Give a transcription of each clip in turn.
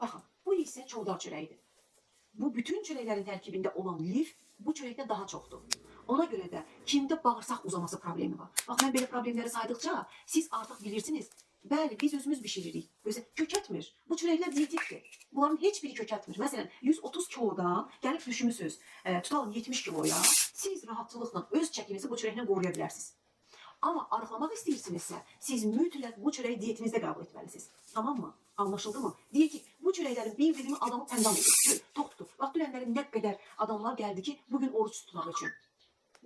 Baxın, bu isə çovdar çörəyidir. Bu bütün çörəklərin tərkibində olan lif bu çörəkdə daha çoxdur. Ona görə də kimdə bağırsaq uzaması problemi var. Bax, mən belə problemləri saydıqca siz artıq bilirsiniz. Bəli, biz özümüz bişiririk. Özü kökətmir. Bu çörəklər dietikdir. Bunların heç biri kökətmir. Məsələn, 130 kilodan gəlib düşmüsünüz, tutalım 70 kiloya. Siz rahatçılıqla öz çəkinizi bu çörəklə qoruya bilərsiniz. Amma arıqlamaq istəyirsinizsə, siz mütləq bu çörəyi dietinizdə qəbul etməlisiniz. Tamam mı? Anlaşıldı mı? Dietik bu çörəklərin bir dilimi adamı təndən edir. Tok tutur. Bax, dünənləri nə qədər adamlar gəldi ki, bugün oruç tutmaq üçün.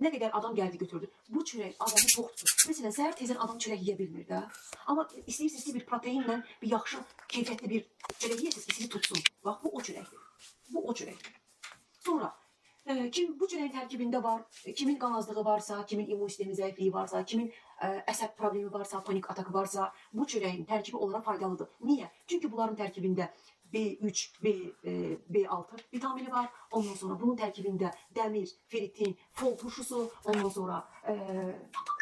Nə qədər adam gəldi götürdü. Bu çörək adamı tok tutur. Məsələn, səhər tezən adam çörək yeyə bilmir də. Amma istəyirsiniz ki, bir proteinlə bir yaxşı, keyfiyyətli bir çörək yeyəsiniz ki, sizi tutsun. Bax, bu o çörəkdir. Bu o çörəkdir. Sonra kim bu çörəyin tərkibində var, kimin qan azlığı varsa, kimin immun sistemi zəifliyi varsa, kimin əsəb problemi varsa, panik atakı varsa, bu çörəyin tərkibi onlara faydalıdır. Niyə? Çünki bunların tərkibində B3, B6 vitamini var. Ondan sonra bunun tərkibində dəmir, feritin, fol turşusu, ondan sonra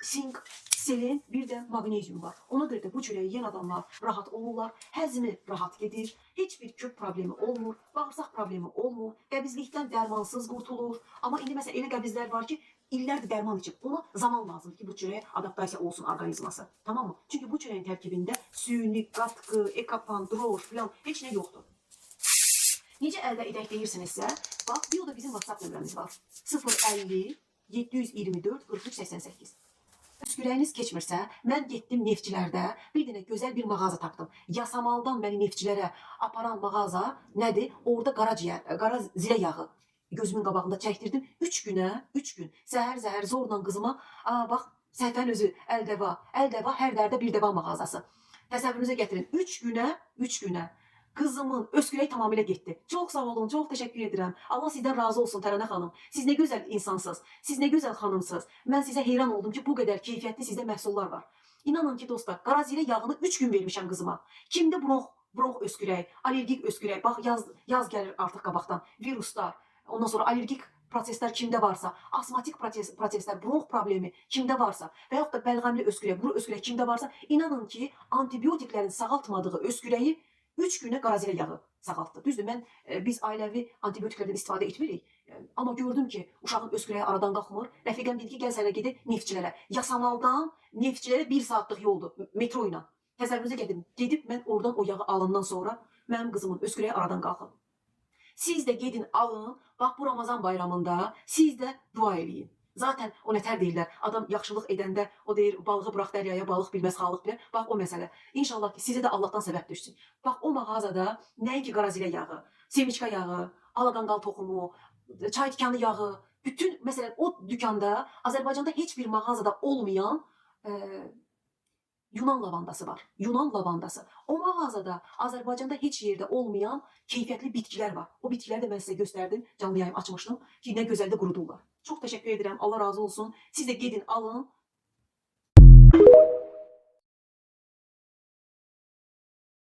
sink, selen, bir də magnezyum var. Ona görə də bu çörəyi yeyən adamlar rahat olurlar, həzmi rahat gedir, heç bir kök problemi olmur, bağırsaq problemi olmur, qəbizlikdən dərmansız qurtulur. Amma indi məsələn elə qəbizlər var ki, illərdir dərman içib. Ona zaman lazımdır ki, bu çörəyə adaptasiya olsun orqanizması. Tamam mı? Çünki bu çörəyin tərkibində süni, qatqı, ekapan, droş filan heç nə yoxdur. Necə əldə edək deyirsinizsə, bax, bir da bizim WhatsApp nömrəmiz var. 050 724 43 88. Öskürəyiniz keçmirsə, mən getdim Neftçilərdə bir dənə gözəl bir mağaza tapdım. Yasamaldan məni Neftçilərə aparan mağaza nədir? Orada qara zirə yağı gözümün qabağında çəkdirdim. 3 gün zəhər zorla qızıma, bax, səhvən özü əldəva, hər dərdə bir dəva mağazası. Təsəvvürünüzə gətirin, 3 günə qızımın öskürəyi tamamilə getdi. Çox sağ olun, çox təşəkkür edirəm. Allah sizdən razı olsun Tərənə xanım. Siz nə gözəl insansınız, siz nə gözəl xanımsınız. Mən sizə heyran oldum ki, bu qədər keyfiyyətli sizdə məhsullar var. İnanın ki, dostlar, qara zirə yağını 3 gün vermişəm qızıma. Kimdə bronx öskürək, allergik öskürək, bax, yaz gəlir artıq qabaqdan, viruslar, ondan sonra allergik proseslər kimdə varsa, asmatik proseslər, bronx problemi kimdə varsa və yaxud da bəlğəmli öskürək, quru öskürək kimdə varsa, inanın ki, antibiotiklərin sağaltmadığı öskürəyi 3 günə qara zirə yağı sağaltdı. Düzdür, biz ailəvi antibiotiklərdən istifadə etmirik. Amma gördüm ki, uşağın öskürəyi aradan qalxmır. Rəfiqəm dedi ki, gəl sənə gedib Neftçilərə. Yasamaldan Neftçilərə 1 saatlıq yoldur metro ilə. Təsəvvürünüzə gedib mən oradan o yağı alandan sonra mənim qızımın öskürəyi aradan qalxıb. Siz də gedin alın, bax bu Ramazan bayramında siz də dua eləyin. Zaten o nətər deyirlər, adam yaxşılıq edəndə o deyir, balığı bıraq dəryaya, balıq bilməz, xalıq bilər. Bax o məsələ. İnşallah ki, sizə də Allahdan səbəb düşsün. Bax o mağazada nəinki qara zirə yağı, semiçka yağı, aladanqal toxumu, çay tikanlı yağı, bütün məsələn o dükanda, Azərbaycanda heç bir mağazada olmayan Yunan lavandası var. Yunan lavandası. O mağazada Azərbaycanda heç yerdə olmayan keyfiyyətli bitkilər var. O bitkiləri də mən sizə göstərdim. Canlı yayım açmışdım ki, nə gözəl də qurudurlar. Çox təşəkkür edirəm. Allah razı olsun. Siz də gedin alın.